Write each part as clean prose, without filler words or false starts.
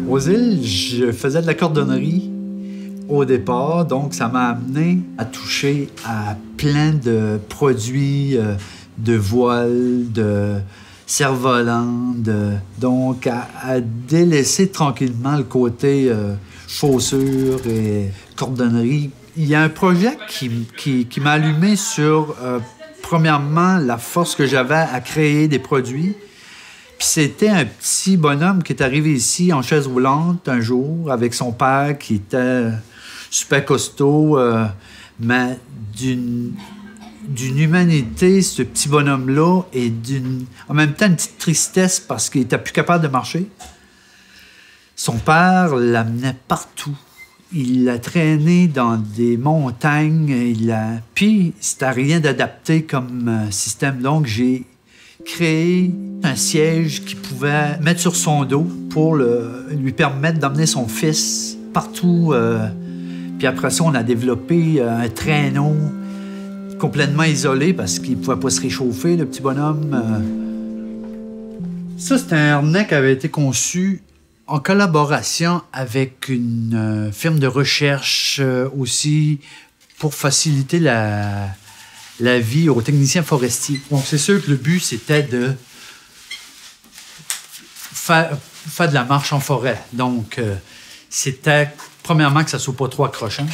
Aux îles, je faisais de la cordonnerie au départ, donc ça m'a amené à toucher à plein de produits, de voiles, de cerfs-volants, donc à délaisser tranquillement le côté chaussures et cordonnerie. Il y a un projet qui m'a allumé sur, premièrement, la force que j'avais à créer des produits. Puis c'était un petit bonhomme qui est arrivé ici en chaise roulante un jour avec son père qui était super costaud, mais d'une humanité, ce petit bonhomme-là, et en même temps une petite tristesse parce qu'il n'était plus capable de marcher. Son père l'amenait partout. Il l'a traîné dans des montagnes. Puis c'était rien d'adapté comme système. Donc j'ai créé un siège qu'il pouvait mettre sur son dos pour lui permettre d'emmener son fils partout. Puis après ça, on a développé un traîneau complètement isolé parce qu'il ne pouvait pas se réchauffer, le petit bonhomme. Ça, c'est un harnais qui avait été conçu en collaboration avec une firme de recherche aussi pour faciliter la vie aux techniciens forestiers. Donc, c'est sûr que le but, c'était de faire de la marche en forêt. Donc, c'était, premièrement, que ça ne soit pas trop accrochant.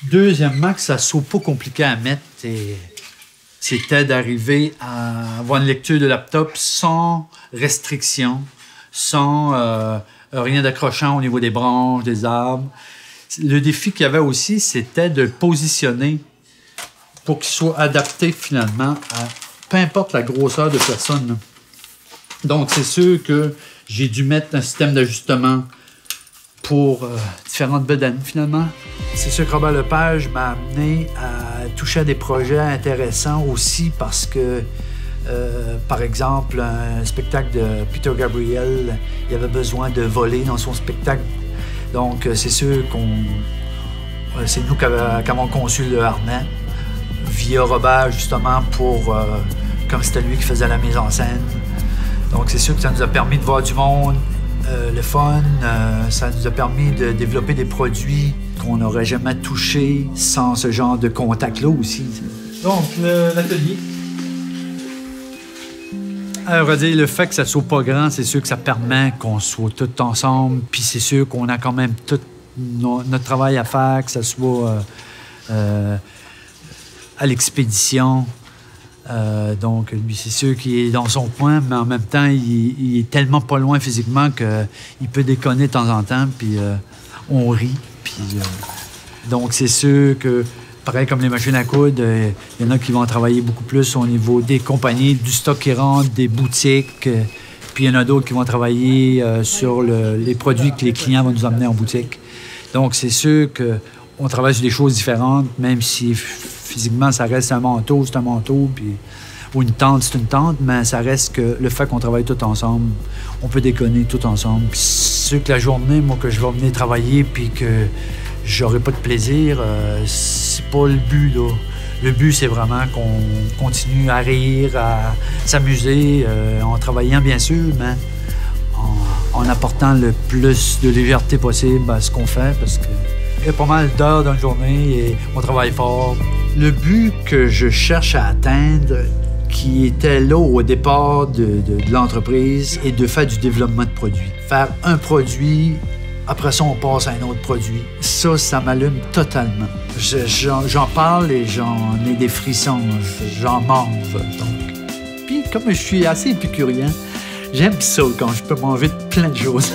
Deuxièmement, que ça ne soit pas compliqué à mettre. Et c'était d'arriver à avoir une lecture de laptop sans restriction, sans rien d'accrochant au niveau des branches, des arbres. Le défi qu'il y avait aussi, c'était de le positionner pour qu'il soit adapté finalement à peu importe la grosseur de personne. Donc, c'est sûr que j'ai dû mettre un système d'ajustement pour différentes bedaines, finalement. C'est sûr que Robert Lepage m'a amené à toucher à des projets intéressants aussi parce que, par exemple, un spectacle de Peter Gabriel, il avait besoin de voler dans son spectacle. Donc, c'est sûr c'est nous qui avons conçu le harnais via Robert, justement, comme c'était lui qui faisait la mise en scène. Donc, c'est sûr que ça nous a permis de voir du monde, le fun. Ça nous a permis de développer des produits qu'on n'aurait jamais touchés sans ce genre de contact-là aussi. Donc, l'atelier. Alors, on va dire, le fait que ça soit pas grand, c'est sûr que ça permet qu'on soit tous ensemble. Puis c'est sûr qu'on a quand même tout notre travail à faire, que ça soit à l'expédition. Donc, lui, c'est sûr qu'il est dans son coin, mais en même temps, il est tellement pas loin physiquement qu'il peut déconner de temps en temps, puis on rit. Puis, donc, c'est sûr que, pareil comme les machines à coudre, il y en a qui vont travailler beaucoup plus au niveau des compagnies, du stock qui rentre, des boutiques, puis il y en a d'autres qui vont travailler sur les produits que les clients vont nous emmener en boutique. Donc, c'est sûr qu'on travaille sur des choses différentes, même si physiquement, ça reste un manteau, c'est un manteau, puis, ou une tente, c'est une tente, mais ça reste que le fait qu'on travaille tout ensemble, on peut déconner tout ensemble. Puis c'est sûr que la journée, moi, que je vais venir travailler, puis que j'aurai pas de plaisir, c'est pas le but, là. Le but, c'est vraiment qu'on continue à rire, à s'amuser, en travaillant, bien sûr, mais en apportant le plus de légèreté possible à ce qu'on fait, parce que il y a pas mal d'heures dans la journée et on travaille fort. Le but que je cherche à atteindre, qui était là au départ de l'entreprise, est de faire du développement de produits. Faire un produit, après ça, on passe à un autre produit. Ça m'allume totalement. J'en parle et j'en ai des frissons. J'en mange, donc. Puis, comme je suis assez épicurien, j'aime ça quand je peux manger plein de choses.